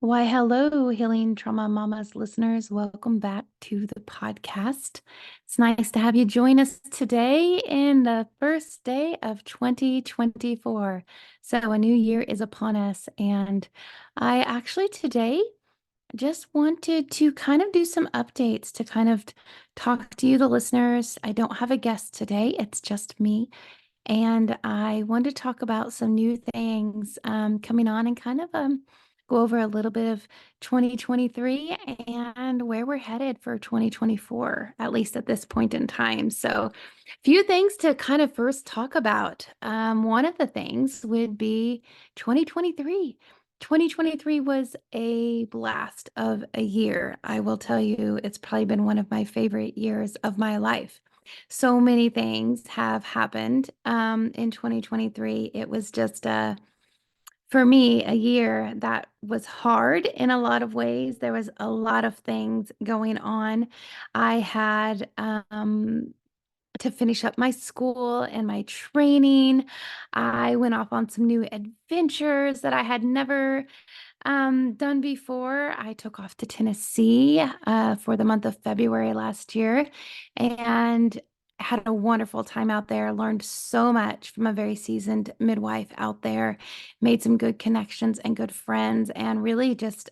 Why, hello, Healing Trauma Mamas listeners. Welcome back to the podcast. It's nice to have you join us today in the first day of 2024. So, a new year is upon us, and I actually today just wanted to kind of do some updates to kind of talk to you, the listeners. I don't have a guest today, it's just me. And I wanted to talk about some new things coming on and kind of go over a little bit of 2023 and where we're headed for 2024, at least at this point in time. So, a few things to kind of first talk about. One of the things would be 2023. 2023 was a blast of a year. I will tell you, it's probably been one of my favorite years of my life. So many things have happened in 2023. It was just for me, a year that was hard in a lot of ways. There was a lot of things going on. I had to finish up my school and my training. I went off on some new adventures that I had never done before. I took off to Tennessee for the month of February last year and had a wonderful time out there. Learned so much from a very seasoned midwife out there, made some good connections and good friends, and really just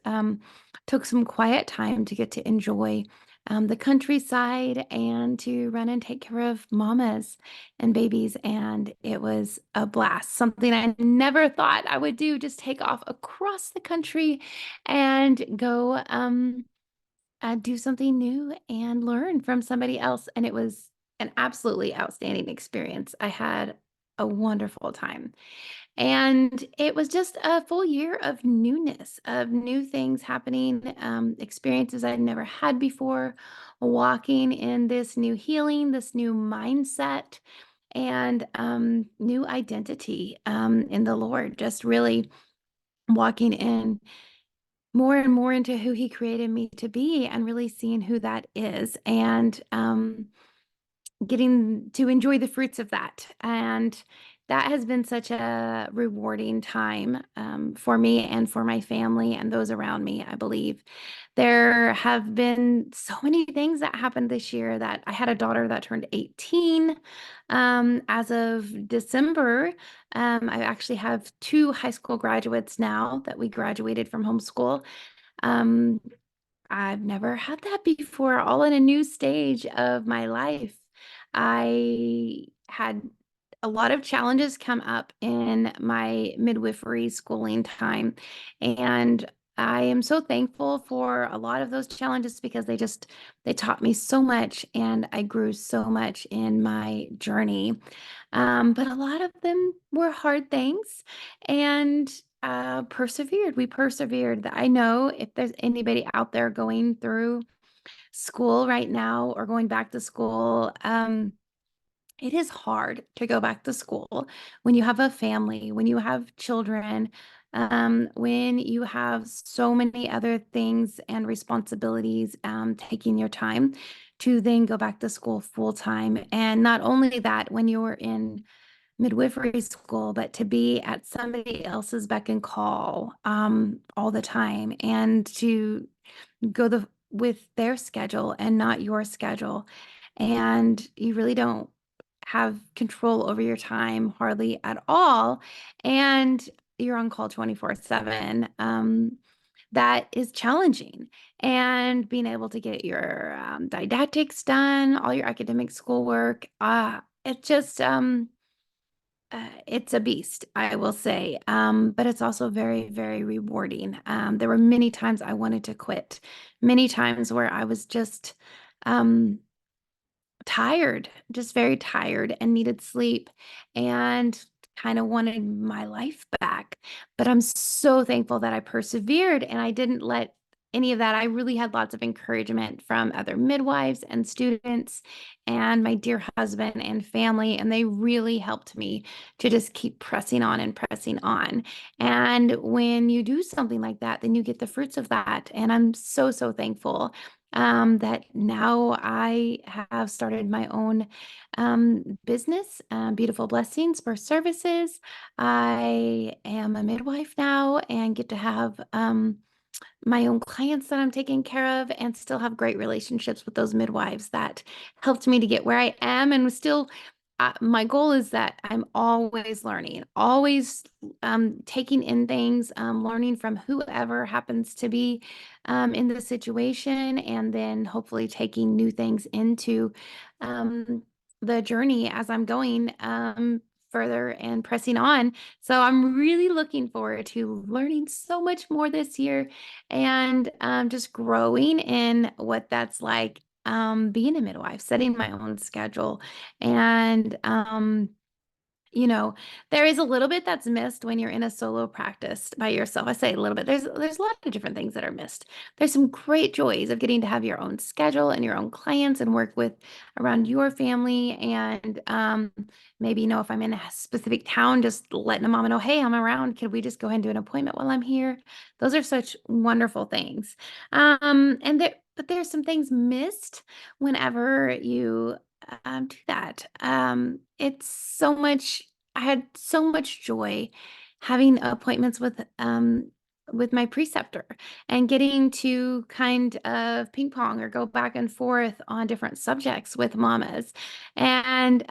took some quiet time to get to enjoy the countryside and to run and take care of mamas and babies. And it was a blast, something I never thought I would do, just take off across the country and go do something new and learn from somebody else. And it was an absolutely outstanding experience. I had a wonderful time. And it was just a full year of newness, of new things happening, experiences I'd never had before, walking in this new healing, this new mindset, and new identity in the Lord. Just really walking in more and more into who He created me to be and really seeing who that is. And getting to enjoy the fruits of that. And that has been such a rewarding time for me and for my family and those around me, I believe. There have been so many things that happened this year that I had a daughter that turned 18 as of December. I actually have two high school graduates now that we graduated from homeschool. Um, I've never had that before, all in a new stage of my life. I had a lot of challenges come up in my midwifery schooling time. And I am so thankful for a lot of those challenges because they taught me so much and I grew so much in my journey. But a lot of them were hard things and persevered. We persevered. I know if there's anybody out there going through school right now or going back to school, it is hard to go back to school when you have a family, when you have children, when you have so many other things and responsibilities taking your time to then go back to school full time. And not only that, when you're in midwifery school, but to be at somebody else's beck and call all the time and to go with their schedule and not your schedule. And you really don't have control over your time hardly at all. And you're on call 24/7. That is challenging. And being able to get your didactics done, all your academic schoolwork, it just, it's a beast, I will say. But it's also very, very rewarding. There were many times I wanted to quit, many times where I was just um, tired, just very tired and needed sleep and kind of wanted my life back. But I'm so thankful that I persevered and I didn't let any of that. I really had lots of encouragement from other midwives and students and my dear husband and family. And they really helped me to just keep pressing on and pressing on. And when you do something like that, then you get the fruits of that. And I'm so, so thankful that now I have started my own business, Beautiful Blessings for Services. I am a midwife now and get to have my own clients that I'm taking care of and still have great relationships with those midwives that helped me to get where I am. And still, my goal is that I'm always learning, always taking in things, learning from whoever happens to be in the situation, and then hopefully taking new things into um, the journey as I'm going further and pressing on. So I'm really looking forward to learning so much more this year and just growing in what that's like being a midwife, setting my own schedule. And you know, there is a little bit that's missed when you're in a solo practice by yourself. I say a little bit. There's a lot of different things that are missed. There's some great joys of getting to have your own schedule and your own clients and work with around your family. And maybe, if I'm in a specific town, just letting a mama know, hey, I'm around. Could we just go ahead and do an appointment while I'm here? Those are such wonderful things. But there's some things missed whenever you do that. It's so much, I had so much joy having appointments with my preceptor and getting to kind of ping pong or go back and forth on different subjects with mamas. And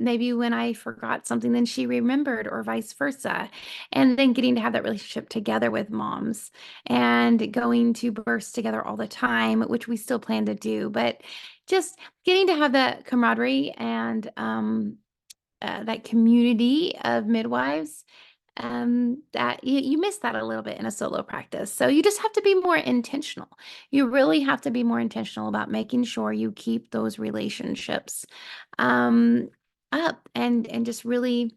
maybe when I forgot something, then she remembered, or vice versa. And then getting to have that relationship together with moms and going to births together all the time, which we still plan to do. But just getting to have that camaraderie and that community of midwives, that you miss that a little bit in a solo practice. So you just have to be more intentional. You really have to be more intentional about making sure you keep those relationships um, up and just really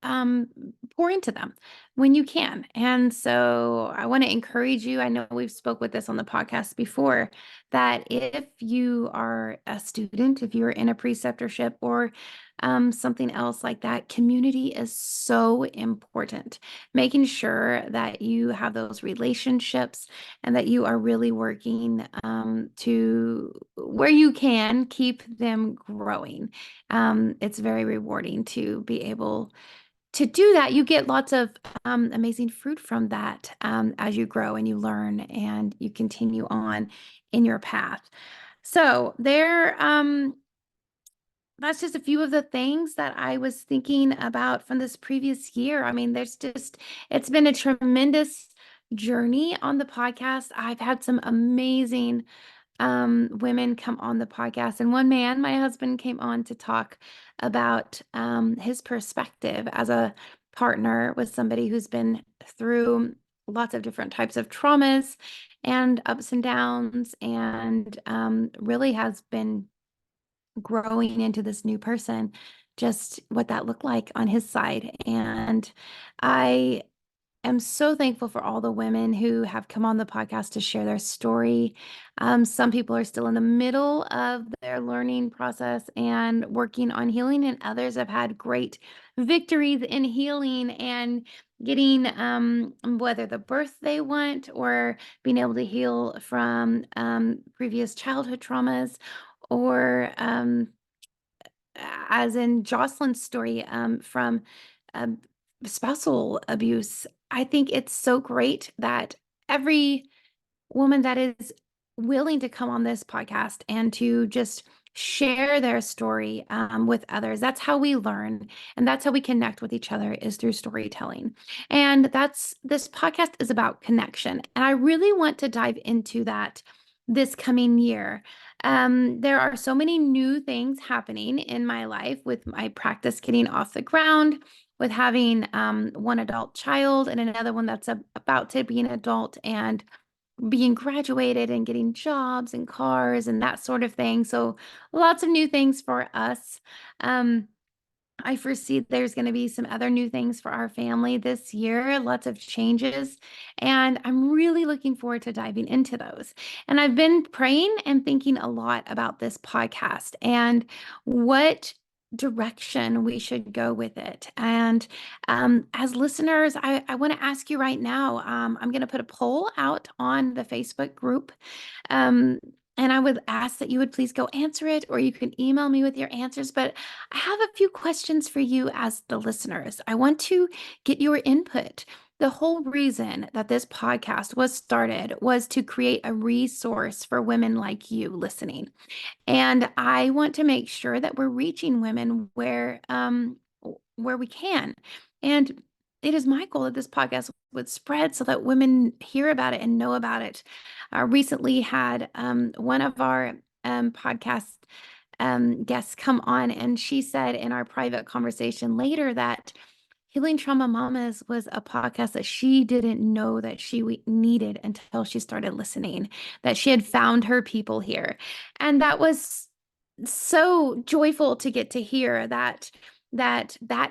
um, pour into them when you can. And so I want to encourage you. I know we've spoke with this on the podcast before, that if you are a student, if you're in a preceptorship or something else like that, community is so important. Making sure that you have those relationships and that you are really working to where you can keep them growing. It's very rewarding to be able to do that. You get lots of amazing fruit from that as you grow and you learn and you continue on in your path. So that's just a few of the things that I was thinking about from this previous year. I mean, it's been a tremendous journey on the podcast. I've had some amazing women come on the podcast. And one man, my husband, came on to talk about his perspective as a partner with somebody who's been through lots of different types of traumas and ups and downs, and really has been growing into this new person, just what that looked like on his side. And I am so thankful for all the women who have come on the podcast to share their story. Some people are still in the middle of their learning process and working on healing, and others have had great victories in healing and getting whether the birth they want or being able to heal from previous childhood traumas, or as in Jocelyn's story from um, spousal abuse. I think it's so great that every woman that is willing to come on this podcast and to just share their story with others. That's how we learn, and that's how we connect with each other, is through storytelling. And this podcast is about connection. And I really want to dive into that this coming year. There are so many new things happening in my life with my practice getting off the ground, with having one adult child and another one that's about to be an adult, and being graduated and getting jobs and cars and that sort of thing. So lots of new things for us. Um, I foresee there's going to be some other new things for our family this year, lots of changes, and I'm really looking forward to diving into those. And I've been praying and thinking a lot about this podcast and what direction we should go with it. And as listeners, I want to ask you right now, I'm going to put a poll out on the Facebook group. Um, and I would ask that you would please go answer it, or you can email me with your answers. But I have a few questions for you as the listeners. I want to get your input. The whole reason that this podcast was started was to create a resource for women like you listening. And I want to make sure that we're reaching women where we can. And it is my goal that this podcast would spread so that women hear about it and know about it. I recently had one of our podcast guests come on, and she said in our private conversation later that Healing Trauma Mamas was a podcast that she didn't know that she needed until she started listening, that she had found her people here. And that was so joyful to get to hear that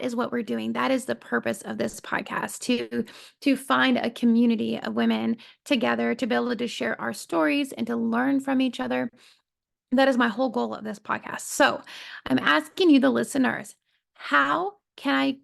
is what we're doing. That is the purpose of this podcast, to find a community of women together, to be able to share our stories and to learn from each other. That is my whole goal of this podcast. So I'm asking you, the listeners, how can I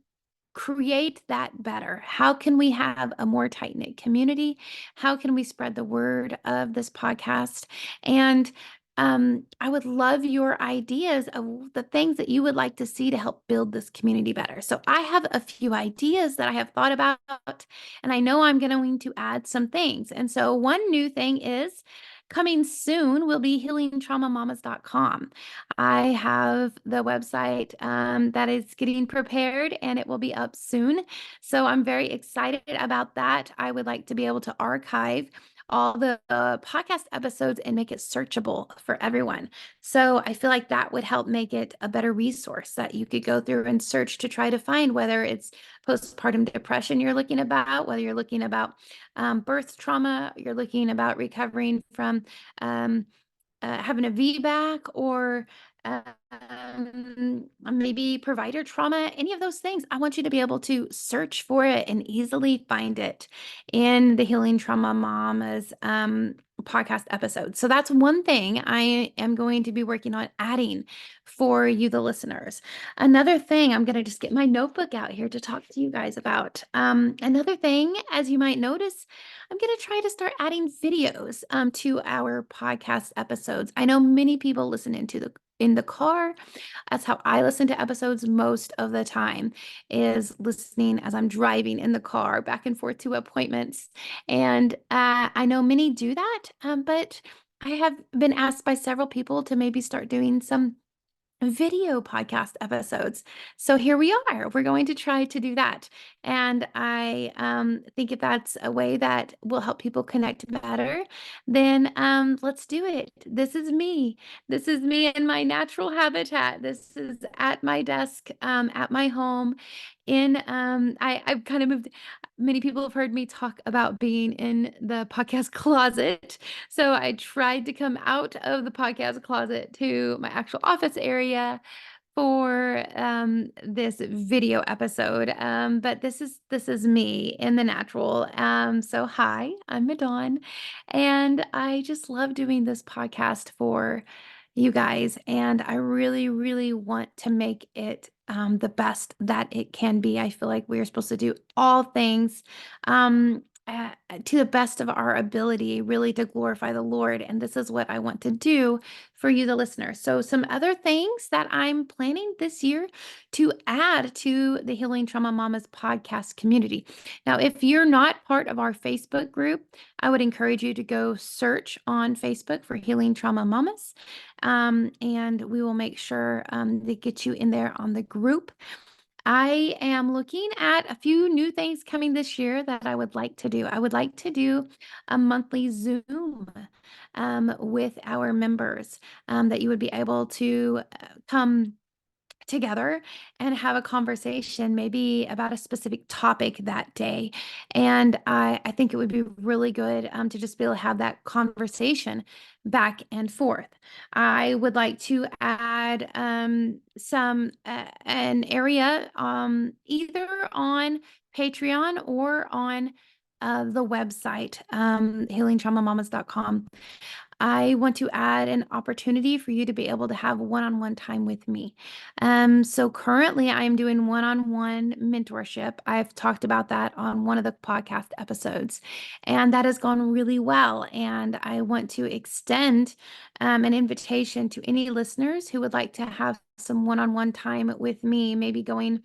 create that better? How can we have a more tight-knit community? How can we spread the word of this podcast? And I would love your ideas of the things that you would like to see to help build this community better. So I have a few ideas that I have thought about, and I know I'm going to add some things. And so one new thing is coming soon will be healingtraumamamas.com. I have the website that is getting prepared, and it will be up soon. So I'm very excited about that. I would like to be able to archive all the podcast episodes and make it searchable for everyone. So I feel like that would help make it a better resource that you could go through and search to try to find, whether it's postpartum depression you're looking about, whether you're looking about birth trauma, you're looking about recovering from um, having a VBAC, or maybe provider trauma, any of those things. I want you to be able to search for it and easily find it in the Healing Trauma Mamas podcast episode. So that's one thing I am going to be working on adding for you, the listeners. Another thing, I'm going to just get my notebook out here to talk to you guys about. Another thing, as you might notice, I'm going to try to start adding videos to our podcast episodes. I know many people listen in the car. That's how I listen to episodes most of the time, is listening as I'm driving in the car back and forth to appointments. And I know many do that, but I have been asked by several people to maybe start doing some video podcast episodes. So here we are. We're going to try to do that. And I think if that's a way that will help people connect better, then let's do it. This is me. This is me in my natural habitat. This is at my desk, at my home. I've kind of moved. Many people have heard me talk about being in the podcast closet. So I tried to come out of the podcast closet to my actual office area for this video episode. But this is me in the natural. So hi, I'm Madon, and I just love doing this podcast for you guys, and I really, really want to make it the best that it can be. I feel like we are supposed to do all things to the best of our ability, really to glorify the Lord. And this is what I want to do for you, the listener. So, some other things that I'm planning this year to add to the Healing Trauma Mamas podcast community. Now, if you're not part of our Facebook group, I would encourage you to go search on Facebook for Healing Trauma Mamas, and we will make sure to get you in there on the group. I am looking at a few new things coming this year that I would like to do. I would like to do a monthly Zoom with our members, that you would be able to come together and have a conversation maybe about a specific topic that day. And I think it would be really good to just be able to have that conversation back and forth. I would like to add an area either on Patreon or on the website, healingtraumamamas.com, I want to add an opportunity for you to be able to have one-on-one time with me. So currently I'm doing one-on-one mentorship. I've talked about that on one of the podcast episodes, and that has gone really well. And I want to extend an invitation to any listeners who would like to have some one-on-one time with me, maybe going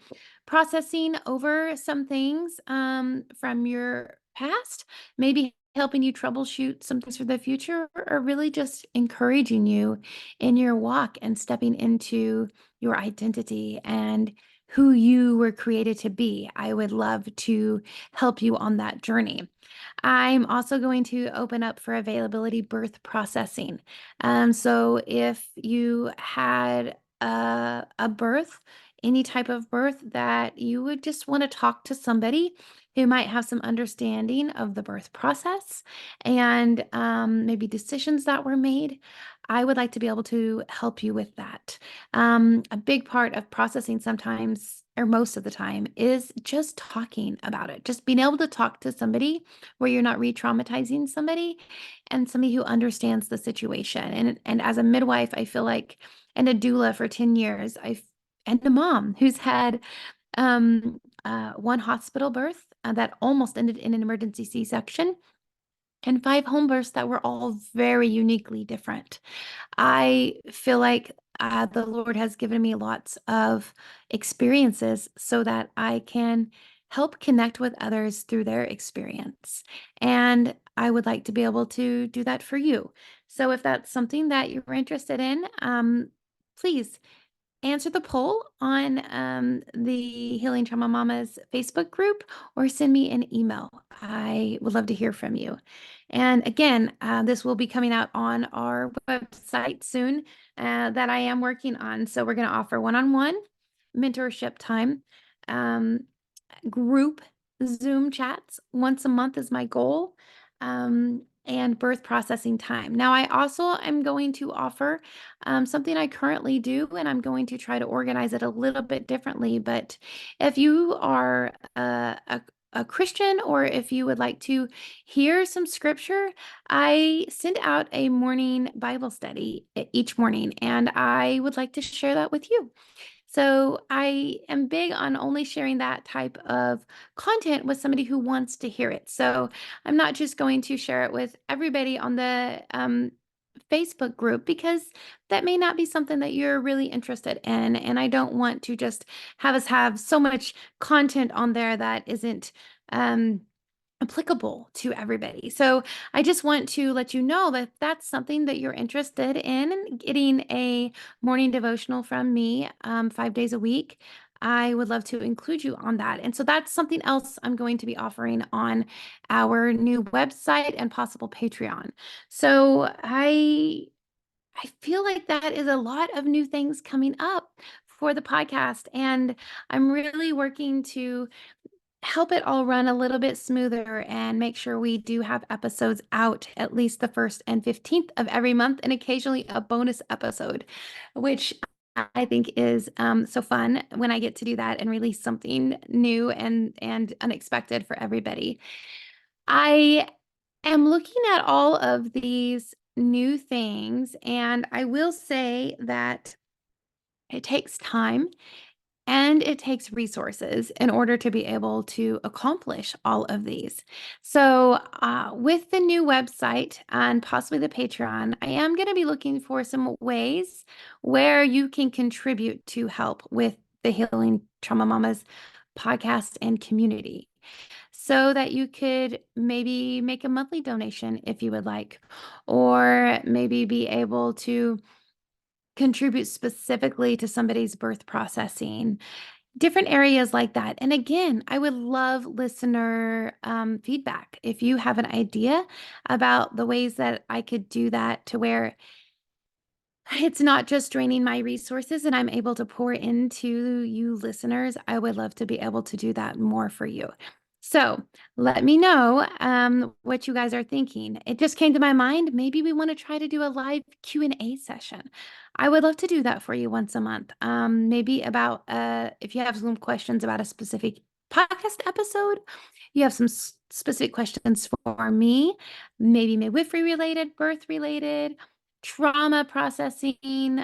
processing over some things from your past, maybe helping you troubleshoot some things for the future, or really just encouraging you in your walk and stepping into your identity and who you were created to be. I would love to help you on that journey. I'm also going to open up for availability birth processing. So if you had a birth, any type of birth that you would just want to talk to somebody who might have some understanding of the birth process and maybe decisions that were made, I would like to be able to help you with that. A big part of processing sometimes, or most of the time, is just talking about it, just being able to talk to somebody where you're not re-traumatizing somebody and somebody who understands the situation. And as a midwife, I feel like, and a doula for 10 years, and a mom who's had one hospital birth that almost ended in an emergency C-section, and 5 home births that were all very uniquely different. I feel like the Lord has given me lots of experiences so that I can help connect with others through their experience. And I would like to be able to do that for you. So if that's something that you're interested in, please answer the poll on the Healing Trauma Mamas Facebook group or send me an email. I would love to hear from you. And again, this will be coming out on our website soon that I am working on. So we're going to offer one-on-one mentorship time. Group Zoom chats once a month is my goal, and birth processing time. Now, I also am going to offer something I currently do, and I'm going to try to organize it a little bit differently. But if you are a Christian, or if you would like to hear some scripture, I send out a morning Bible study each morning, and I would like to share that with you. So I am big on only sharing that type of content with somebody who wants to hear it. So I'm not just going to share it with everybody on the Facebook group, because that may not be something that you're really interested in. And I don't want to just have us have so much content on there that isn't applicable to everybody. So I just want to let you know that that's something that you're interested in, getting a morning devotional from me 5 days a week. I would love to include you on that. And so that's something else I'm going to be offering on our new website and possible Patreon. So I feel like that is a lot of new things coming up for the podcast, and I'm really working to help it all run a little bit smoother and make sure we do have episodes out at least the 1st and 15th of every month, and occasionally a bonus episode, which I think is so fun when I get to do that and release something new and unexpected for everybody. I am looking at all of these new things, and I will say that it takes time and it takes resources in order to be able to accomplish all of these. So, with the new website and possibly the Patreon, I am going to be looking for some ways where you can contribute to help with the Healing Trauma Mamas podcast and community, so that you could maybe make a monthly donation if you would like, or maybe be able to contribute specifically to somebody's birth processing, different areas like that. And again, I would love listener feedback. If you have an idea about the ways that I could do that to where it's not just draining my resources and I'm able to pour into you listeners, I would love to be able to do that more for you. So let me know what you guys are thinking. It just came to my mind. Maybe we want to try to do a live Q&A session. I would love to do that for you once a month. Maybe about if you have some questions about a specific podcast episode, you have some specific questions for me, maybe midwifery related, birth related, trauma processing,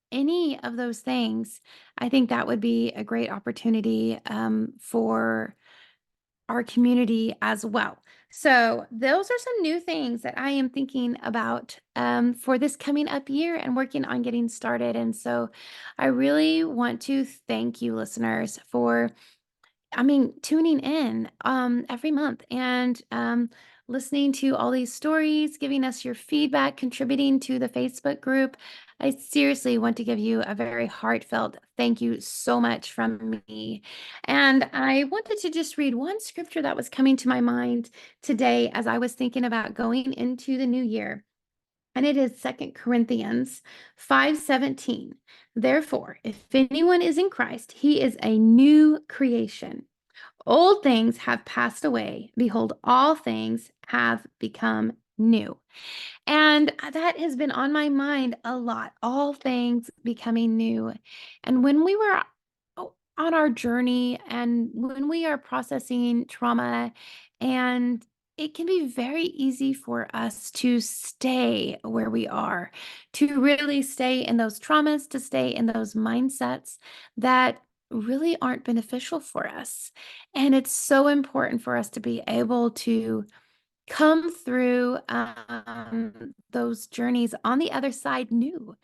any of those things, I think that would be a great opportunity for our community as well. So those are some new things that I am thinking about for this coming up year and working on getting started. And so I really want to thank you, listeners, for tuning in every month and listening to all these stories, giving us your feedback, contributing to the Facebook group. I seriously want to give you a very heartfelt thank you so much from me. And I wanted to just read one scripture that was coming to my mind today as I was thinking about going into the new year. And it is 2 Corinthians 5:17. Therefore, if anyone is in Christ, he is a new creation. Old things have passed away. Behold, all things have become new. And that has been on my mind a lot, all things becoming new. And when we were on our journey and when we are processing trauma, and it can be very easy for us to stay where we are, to really stay in those traumas, to stay in those mindsets that really aren't beneficial for us. And it's so important for us to be able to come through those journeys on the other side new.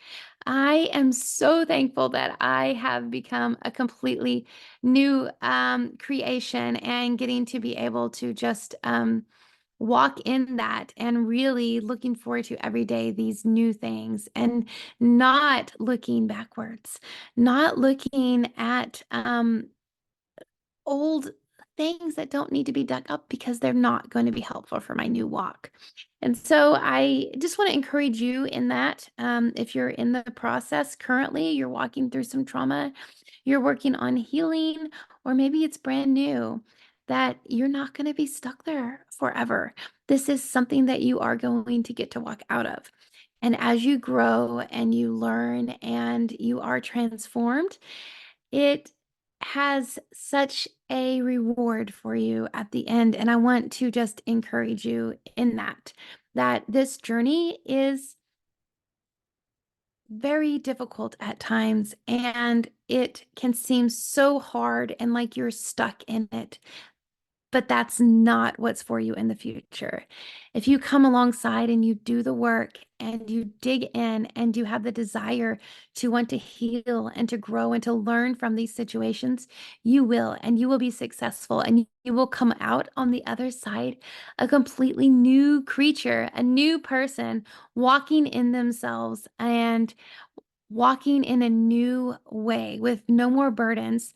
I am so thankful that I have become a completely new creation and getting to be able to just walk in that and really looking forward to every day these new things and not looking backwards, not looking at old things that don't need to be dug up because they're not going to be helpful for my new walk. And so I just want to encourage you in that. If you're in the process currently, you're walking through some trauma, you're working on healing, or maybe it's brand new, that you're not going to be stuck there forever. This is something that you are going to get to walk out of. And as you grow and you learn and you are transformed, it has such a reward for you at the end. And I want to just encourage you in that this journey is very difficult at times and it can seem so hard and like you're stuck in it. But that's not what's for you in the future. If you come alongside and you do the work and you dig in and you have the desire to want to heal and to grow and to learn from these situations, you will, and you will be successful and you will come out on the other side a completely new creature, a new person walking in themselves and walking in a new way with no more burdens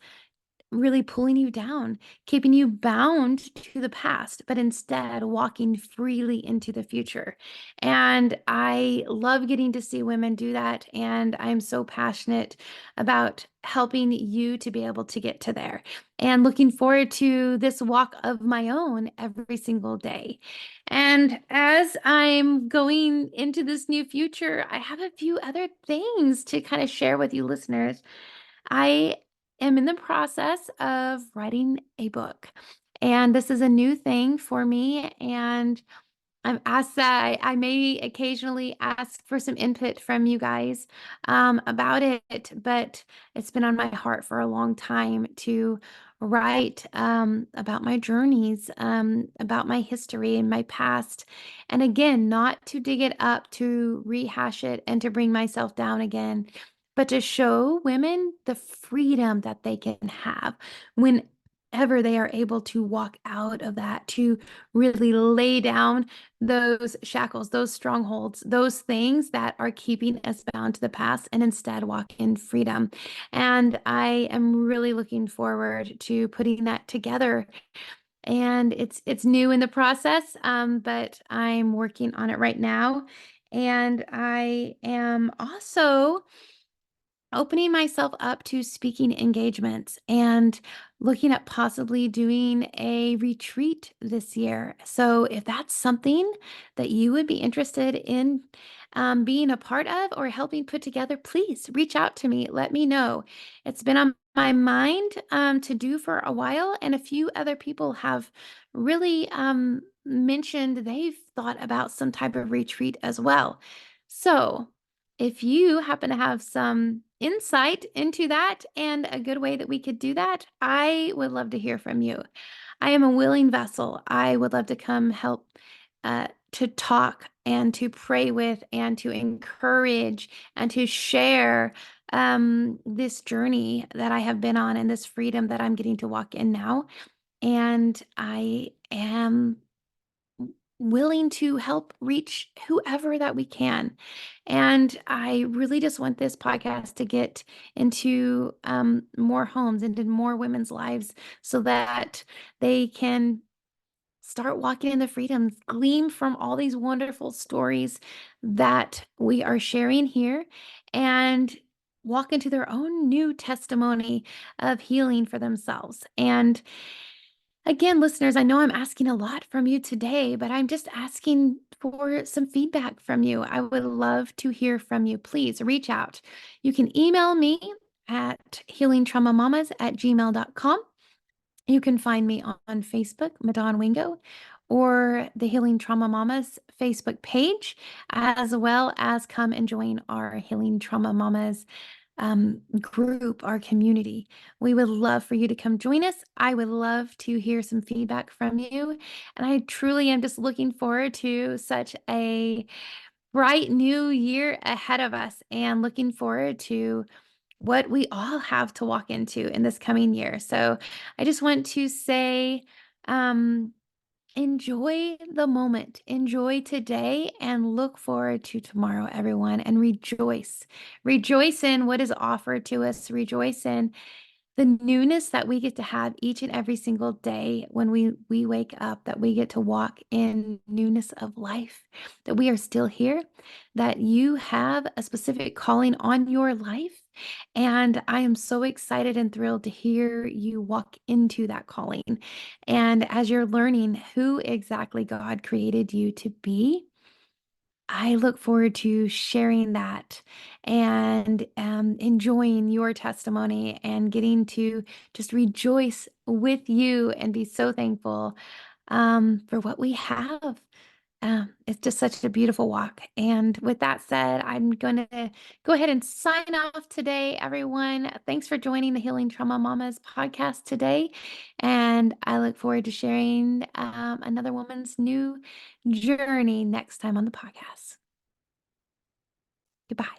really pulling you down, keeping you bound to the past, but instead walking freely into the future. And I love getting to see women do that. And I'm so passionate about helping you to be able to get to there and looking forward to this walk of my own every single day. And as I'm going into this new future, I have a few other things to kind of share with you listeners. I am in the process of writing a book, and this is a new thing for me. And I'm asked that I may occasionally ask for some input from you guys about it, but it's been on my heart for a long time to write about my journeys, about my history and my past. And again, not to dig it up, to rehash it, and to bring myself down again, but to show women the freedom that they can have whenever they are able to walk out of that, to really lay down those shackles, those strongholds, those things that are keeping us bound to the past and instead walk in freedom. And I am really looking forward to putting that together. And it's new in the process, but I'm working on it right now. And I am also opening myself up to speaking engagements and looking at possibly doing a retreat this year. So, if that's something that you would be interested in being a part of or helping put together, please reach out to me. Let me know. It's been on my mind to do for a while, and a few other people have really mentioned they've thought about some type of retreat as well. So, if you happen to have some insight into that and a good way that we could do that, I would love to hear from you. I am a willing vessel. I would love to come help to talk and to pray with and to encourage and to share this journey that I have been on and this freedom that I'm getting to walk in now. And I am willing to help reach whoever that we can. And I really just want this podcast to get into more homes, into more women's lives, so that they can start walking in the freedoms, glean from all these wonderful stories that we are sharing here, and walk into their own new testimony of healing for themselves. And again, listeners, I know I'm asking a lot from you today, but I'm just asking for some feedback from you. I would love to hear from you. Please reach out. You can email me at healingtraumamamas@gmail.com. You can find me on Facebook, Madon Wingo, or the Healing Trauma Mamas Facebook page, as well as come and join our Healing Trauma Mamas group, our community. We would love for you to come join us. I would love to hear some feedback from you. And I truly am just looking forward to such a bright new year ahead of us and looking forward to what we all have to walk into in this coming year. So I just want to say, um, enjoy the moment, enjoy today, and look forward to tomorrow, everyone, and rejoice. Rejoice in what is offered to us, rejoice in the newness that we get to have each and every single day when we wake up, that we get to walk in newness of life, that we are still here, that you have a specific calling on your life. And I am so excited and thrilled to hear you walk into that calling. And as you're learning who exactly God created you to be, I look forward to sharing that and enjoying your testimony and getting to just rejoice with you and be so thankful for what we have. It's just such a beautiful walk. And with that said, I'm going to go ahead and sign off today, everyone. Thanks for joining the Healing Trauma Mamas podcast today. And I look forward to sharing another woman's new journey next time on the podcast. Goodbye.